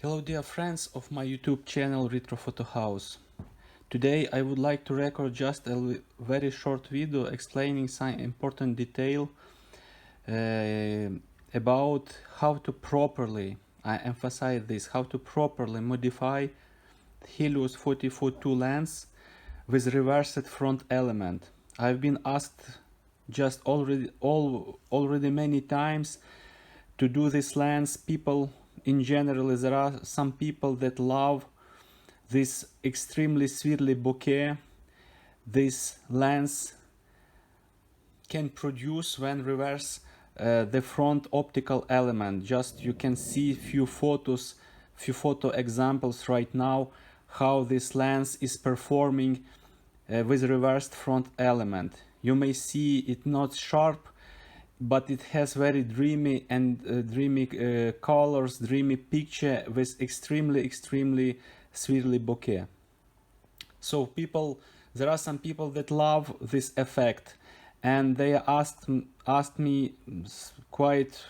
Hello dear friends of my YouTube channel Retro Photo House. Today I would like to record just a very short video explaining some important detail about how to properly, I emphasize this, how to properly modify Helios 40-2 lens with reversed front element. I've been asked just already many times to do this lens. People in general, there are some people that love this extremely swirly bokeh this lens can produce when reverse the front optical element. Just you can see few photo examples right now how this lens is performing with reversed front element. You may see it not sharp, but it has very dreamy colors, dreamy picture with extremely swirly bokeh. So there are some people that love this effect, and they asked me quite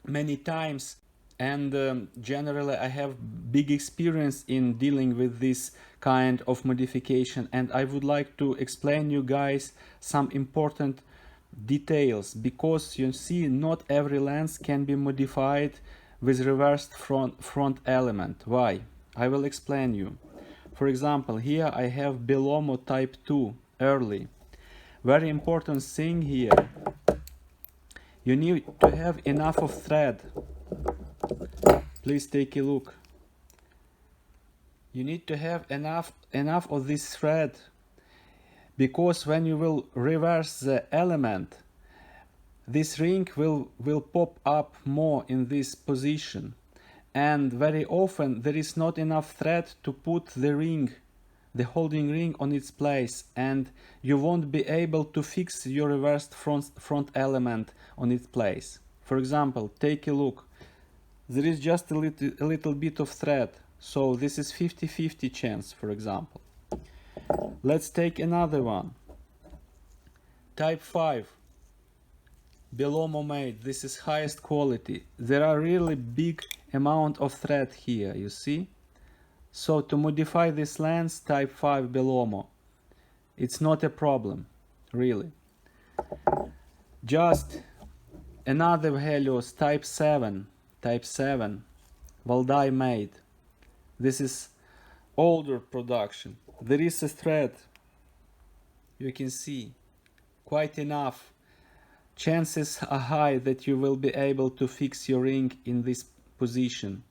many times, and generally I have big experience in dealing with this kind of modification, and I would like to explain you guys some important details, because you see not every lens can be modified with reversed front element. Why? I will explain you. For example, here I have Belomo type 2 early. Very important thing here, you need to have enough of thread. Please take a look. You need to have enough of this thread, because when you will reverse the element, this ring will pop up more in this position, and very often there is not enough thread to put the holding ring on its place, and you won't be able to fix your reversed front element on its place. For example, take a look. There is just a little bit of thread, so this is 50-50 chance, for example. Let's take another one. Type 5. Belomo made. This is highest quality. There are really big amount of thread here, you see? So to modify this lens, type 5 Belomo, it's not a problem, really. Just another Helios type 7, Valdai made. This is older production. There is a thread, you can see, quite enough. Chances are high that you will be able to fix your ring in this position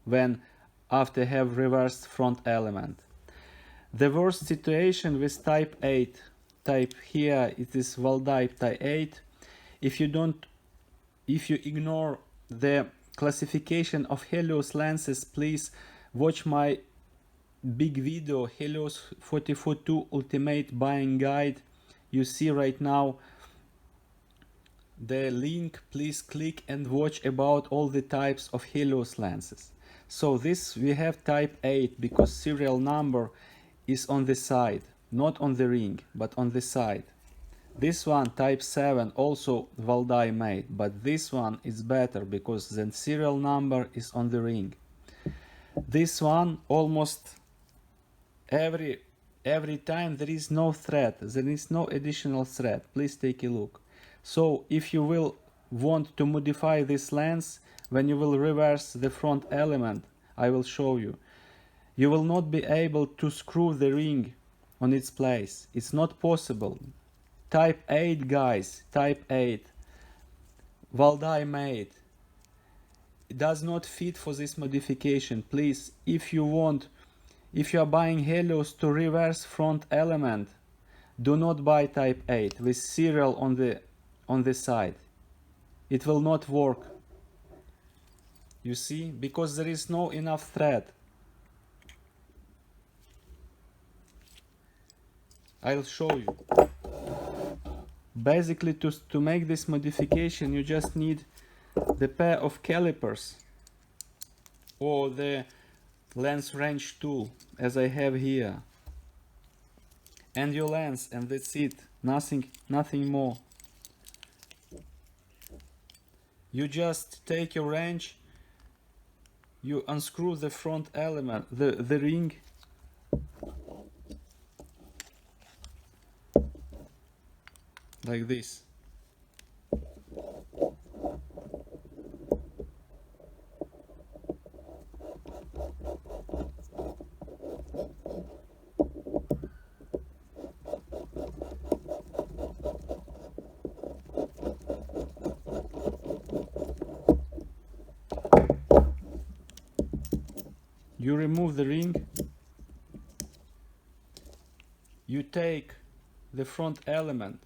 when after have reversed front element. The worst situation with type 8, type here it is Valdai type 8. If you ignore the classification of Helios lenses, please watch my big video Helios 40-2 Ultimate Buying Guide. You see right now the link. Please click and watch about all the types of Helios lenses. So this we have type 8 because serial number is on the side, not on the ring, but on the side. This one type 7 also Valdai made, but this one is better because the serial number is on the ring. This one almost every time there is no thread, there is no additional thread. Please take a look. So if you will want to modify this lens, when you will reverse the front element, I will show you, you will not be able to screw the ring on its place. It's not possible. Type 8 guys, type 8, Valdai made. It does not fit for this modification. Please, if you are buying Helios to reverse front element, do not buy type 8 with serial on the side. It will not work. You see, because there is no enough thread. I'll show you. Basically, to make this modification, you just need the pair of calipers or the lens wrench tool, as I have here, and your lens, and that's it. Nothing more. You just take your wrench you unscrew the front element, the ring, like this. You remove the ring, you take the front element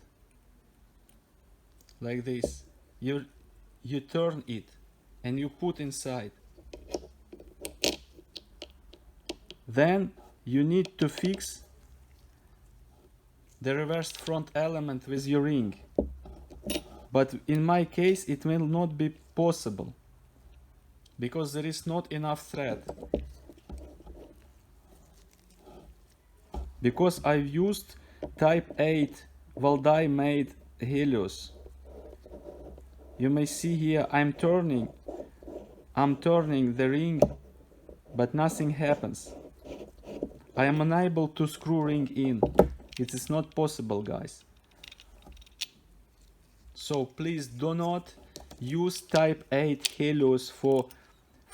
like this, you turn it and you put inside. Then you need to fix the reversed front element with your ring, but in my case it will not be possible because there is not enough thread, because I've used type 8 Valdai made Helios. You may see here I'm turning the ring, but nothing happens. I am unable to screw ring in. It is not possible, guys. So please do not use type 8 Helios for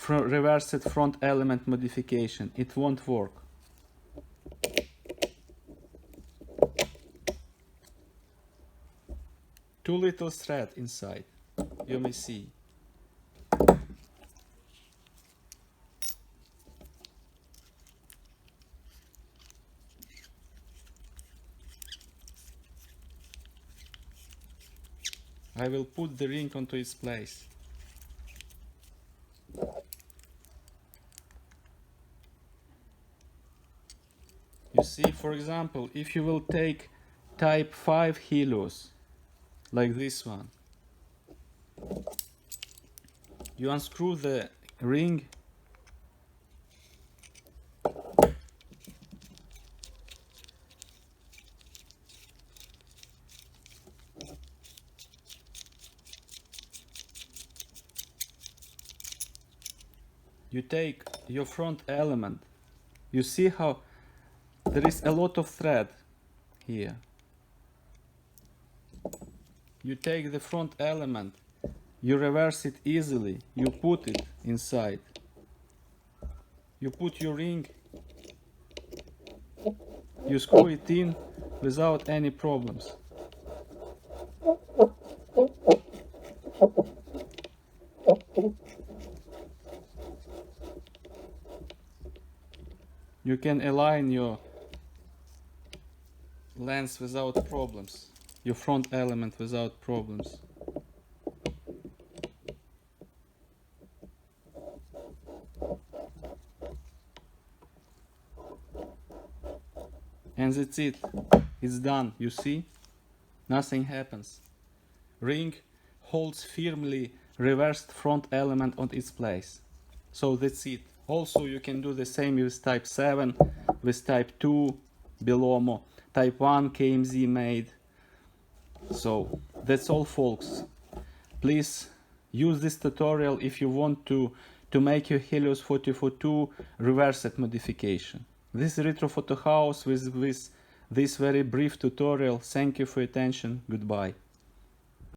reversed front element modification. It won't work. Too little thread inside, you may see. I will put the ring onto its place. You see, for example, if you will take type 5 Helios, like this one, you unscrew the ring, you take your front element, you see how there is a lot of thread here. You take the front element, you reverse it easily, you put it inside, you put your ring, you screw it in without any problems. You can align your lens without problems, your front element without problems. And that's it. It's done, you see? Nothing happens. Ring holds firmly reversed front element on its place. So that's it. Also you can do the same with type 7, with type 2 Belomo, type 1 KMZ made. So that's all, folks. Please use this tutorial if you want to make your Helios 44-2 reversed modification. This is Retro Photo House with this very brief tutorial. Thank you for your attention. Goodbye.